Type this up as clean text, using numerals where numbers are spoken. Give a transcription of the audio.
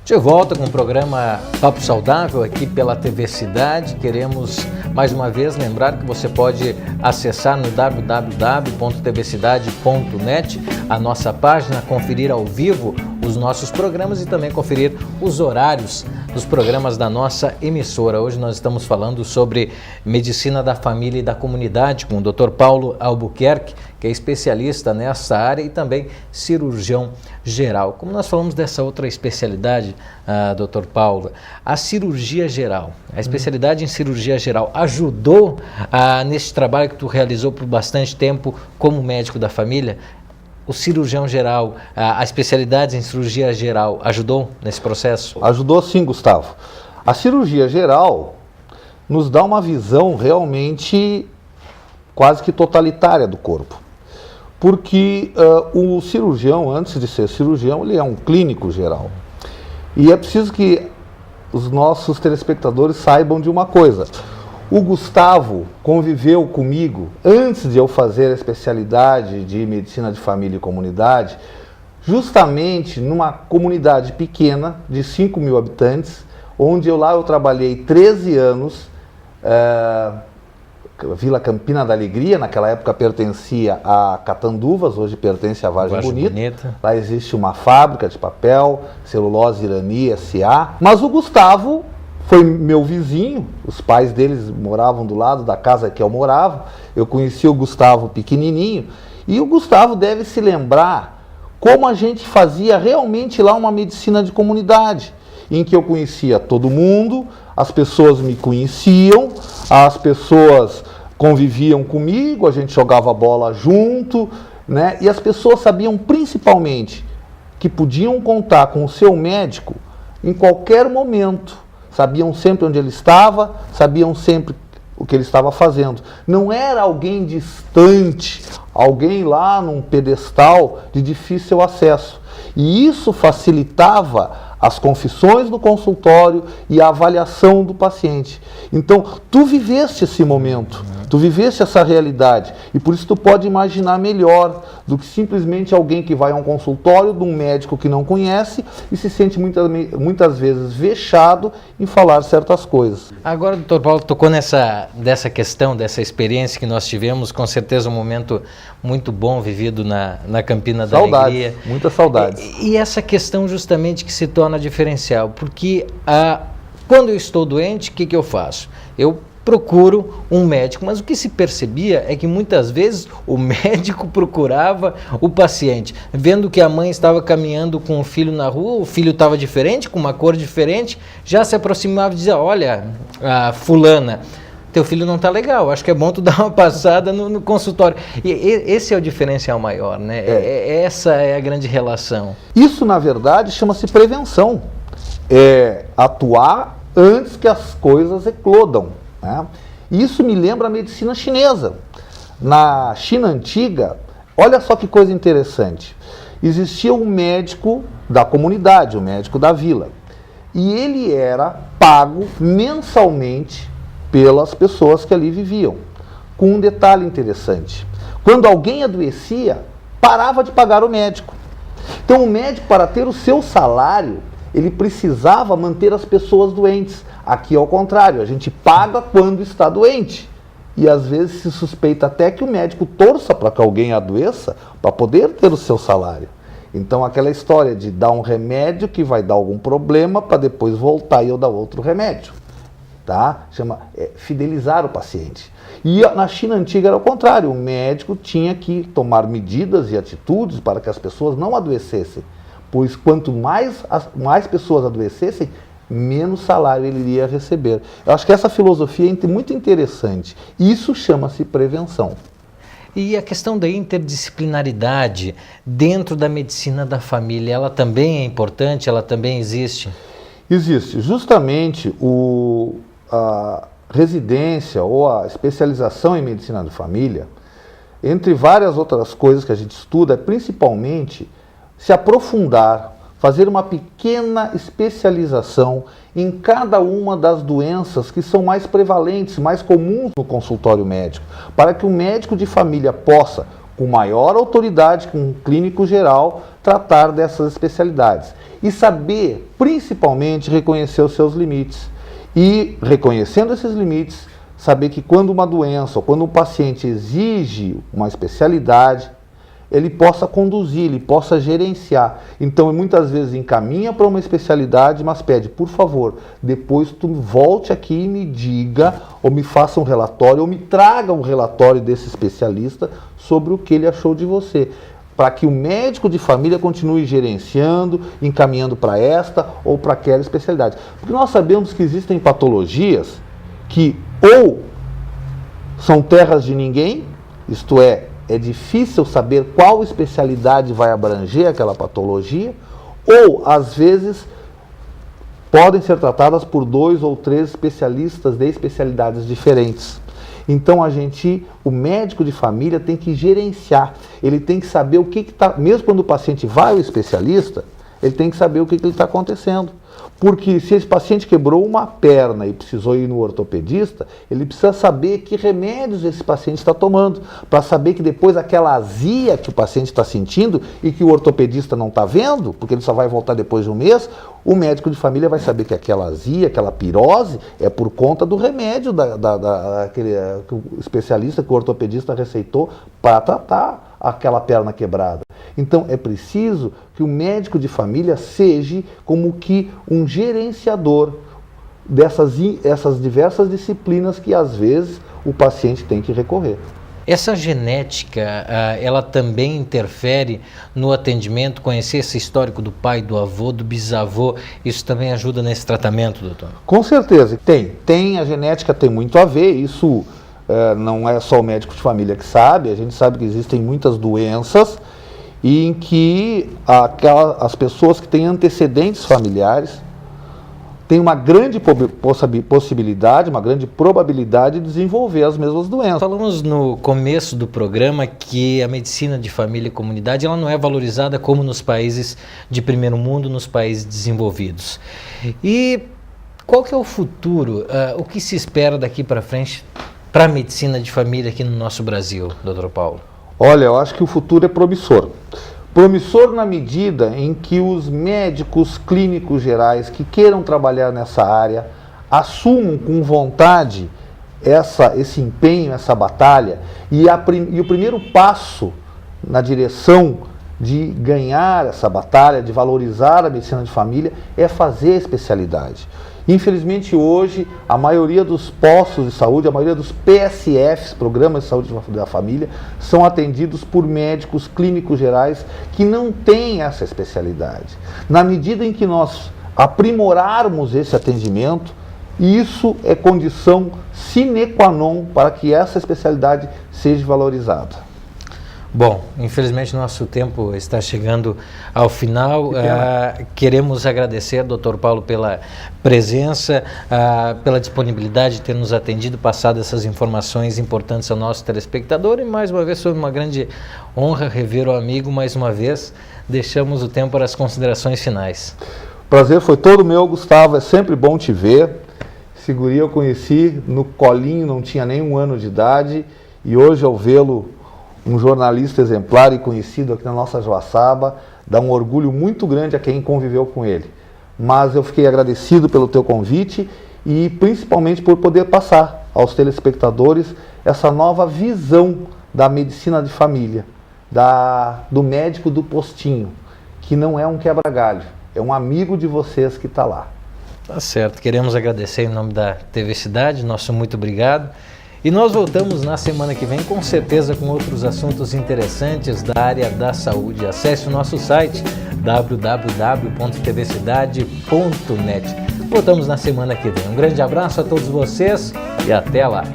De volta com o programa Papo Saudável aqui pela TV Cidade. Queremos mais uma vez lembrar que você pode acessar no www.tvcidade.net a nossa página, conferir ao vivo os nossos programas e também conferir os horários dos programas da nossa emissora. Hoje nós estamos falando sobre medicina da família e da comunidade com o Dr. Paulo Albuquerque, que é especialista nessa área e também cirurgião geral. Como nós falamos dessa outra especialidade, Dr. Paulo, a cirurgia geral, a especialidade em cirurgia geral ajudou nesse trabalho que tu realizou por bastante tempo como médico da família? O cirurgião geral, a especialidade em cirurgia geral ajudou nesse processo? Ajudou sim, Gustavo. A cirurgia geral nos dá uma visão realmente quase que totalitária do corpo. Porque o cirurgião, antes de ser cirurgião, ele é um clínico geral. E é preciso que os nossos telespectadores saibam de uma coisa. O Gustavo conviveu comigo, antes de eu fazer a especialidade de medicina de família e comunidade, justamente numa comunidade pequena, de 5 mil habitantes, onde eu trabalhei 13 anos, Vila Campina da Alegria, naquela época pertencia a Catanduvas, hoje pertence à Vargem Bonita. Lá existe uma fábrica de papel, Celulose Irani S.A. Mas o Gustavo foi meu vizinho, os pais deles moravam do lado da casa que eu morava. Eu conheci o Gustavo pequenininho e o Gustavo deve se lembrar como a gente fazia realmente lá uma medicina de comunidade, em que eu conhecia todo mundo, as pessoas me conheciam, as pessoas conviviam comigo, a gente jogava bola junto, né? E as pessoas sabiam principalmente que podiam contar com o seu médico em qualquer momento. Sabiam sempre onde ele estava, sabiam sempre o que ele estava fazendo. Não era alguém distante, alguém lá num pedestal de difícil acesso. E isso facilitava as confissões do consultório e a avaliação do paciente. Então, tu viveste esse momento, tu viveste essa realidade, e por isso tu pode imaginar melhor do que simplesmente alguém que vai a um consultório de um médico que não conhece e se sente muitas vezes vexado em falar certas coisas. Agora, doutor Paulo, tocou dessa questão, dessa experiência que nós tivemos, com certeza um momento muito bom vivido na Campina da Alegria. Muitas saudades. E essa questão justamente que se torna diferencial, porque quando eu estou doente, o que eu faço? Eu procuro um médico, mas o que se percebia é que muitas vezes o médico procurava o paciente, vendo que a mãe estava caminhando com o filho na rua, o filho estava diferente, com uma cor diferente, já se aproximava e dizia: olha, fulana, teu filho não está legal, acho que é bom tu dar uma passada no consultório. E esse é o diferencial maior, né? Essa é a grande relação. Isso, na verdade, chama-se prevenção. É atuar antes que as coisas eclodam, né? Isso me lembra a medicina chinesa. Na China antiga, olha só que coisa interessante. Existia um médico da comunidade, um médico da vila. E ele era pago mensalmente pelas pessoas que ali viviam. Com um detalhe interessante: quando alguém adoecia, parava de pagar o médico. Então o médico, para ter o seu salário, ele precisava manter as pessoas doentes. Aqui ao contrário, a gente paga quando está doente. E às vezes se suspeita até que o médico torça para que alguém adoeça para poder ter o seu salário. Então aquela história de dar um remédio que vai dar algum problema para depois voltar e eu dar outro remédio. Tá? Chama fidelizar o paciente. E na China antiga era o contrário, o médico tinha que tomar medidas e atitudes para que as pessoas não adoecessem, pois quanto mais pessoas adoecessem, menos salário ele iria receber. Eu acho que essa filosofia é muito interessante. Isso chama-se prevenção. E a questão da interdisciplinaridade dentro da medicina da família, ela também é importante, ela também existe? Existe. Justamente a residência ou a especialização em medicina de família, entre várias outras coisas que a gente estuda, é principalmente se aprofundar, fazer uma pequena especialização em cada uma das doenças que são mais prevalentes, mais comuns no consultório médico, para que o médico de família possa, com maior autoridade, com um clínico geral, tratar dessas especialidades. E saber, principalmente, reconhecer os seus limites. E, reconhecendo esses limites, saber que quando uma doença ou quando um paciente exige uma especialidade, ele possa conduzir, ele possa gerenciar. Então, muitas vezes encaminha para uma especialidade, mas pede, por favor, depois tu volte aqui e me diga, ou me faça um relatório, ou me traga um relatório desse especialista sobre o que ele achou de você, para que o médico de família continue gerenciando, encaminhando para esta ou para aquela especialidade. Porque nós sabemos que existem patologias que ou são terras de ninguém, isto é difícil saber qual especialidade vai abranger aquela patologia, ou, às vezes, podem ser tratadas por 2 ou 3 especialistas de especialidades diferentes. Então, o médico de família tem que gerenciar, ele tem que saber o que está, mesmo quando o paciente vai ao especialista, ele tem que saber o que está acontecendo. Porque se esse paciente quebrou uma perna e precisou ir no ortopedista, ele precisa saber que remédios esse paciente está tomando, para saber que depois aquela azia que o paciente está sentindo e que o ortopedista não está vendo, porque ele só vai voltar depois de um mês, o médico de família vai saber que aquela azia, aquela pirose, é por conta do remédio que o especialista, que o ortopedista receitou para tratar aquela perna quebrada. Então, é preciso que o médico de família seja como que um gerenciador dessas diversas disciplinas que, às vezes, o paciente tem que recorrer. Essa genética, ela também interfere no atendimento, conhecer esse histórico do pai, do avô, do bisavô, isso também ajuda nesse tratamento, doutor? Com certeza, a genética tem muito a ver, isso não é só o médico de família que sabe, a gente sabe que existem muitas doenças em que as pessoas que têm antecedentes familiares têm uma grande possibilidade, uma grande probabilidade de desenvolver as mesmas doenças. Falamos no começo do programa que a medicina de família e comunidade ela não é valorizada como nos países de primeiro mundo, nos países desenvolvidos. E qual que é o futuro? O que se espera daqui para frente para a medicina de família aqui no nosso Brasil, doutor Paulo? Olha, eu acho que o futuro é promissor. Promissor na medida em que os médicos clínicos gerais que queiram trabalhar nessa área assumam com vontade esse empenho, essa batalha, e o primeiro passo na direção de ganhar essa batalha, de valorizar a medicina de família, é fazer a especialidade. Infelizmente hoje, a maioria dos postos de saúde, a maioria dos PSFs, Programas de Saúde da Família, são atendidos por médicos clínicos gerais que não têm essa especialidade. Na medida em que nós aprimorarmos esse atendimento, isso é condição sine qua non para que essa especialidade seja valorizada. Bom, infelizmente nosso tempo está chegando ao final. Queremos agradecer, doutor Paulo, pela presença, pela disponibilidade de ter nos atendido, passado essas informações importantes ao nosso telespectador, e mais uma vez foi uma grande honra rever o amigo mais uma vez. Deixamos o tempo para as considerações finais. Prazer foi todo meu, Gustavo, é sempre bom te ver. Esse guri eu conheci no colinho, não tinha nem 1 ano de idade, e hoje ao vê-lo um jornalista exemplar e conhecido aqui na nossa Joaçaba, dá um orgulho muito grande a quem conviveu com ele. Mas eu fiquei agradecido pelo teu convite e principalmente por poder passar aos telespectadores essa nova visão da medicina de família, do médico do postinho, que não é um quebra-galho, é um amigo de vocês que está lá. Tá certo, queremos agradecer em nome da TV Cidade, nosso muito obrigado. E nós voltamos na semana que vem, com certeza, com outros assuntos interessantes da área da saúde. Acesse o nosso site www.tvcidade.net. Voltamos na semana que vem. Um grande abraço a todos vocês e até lá!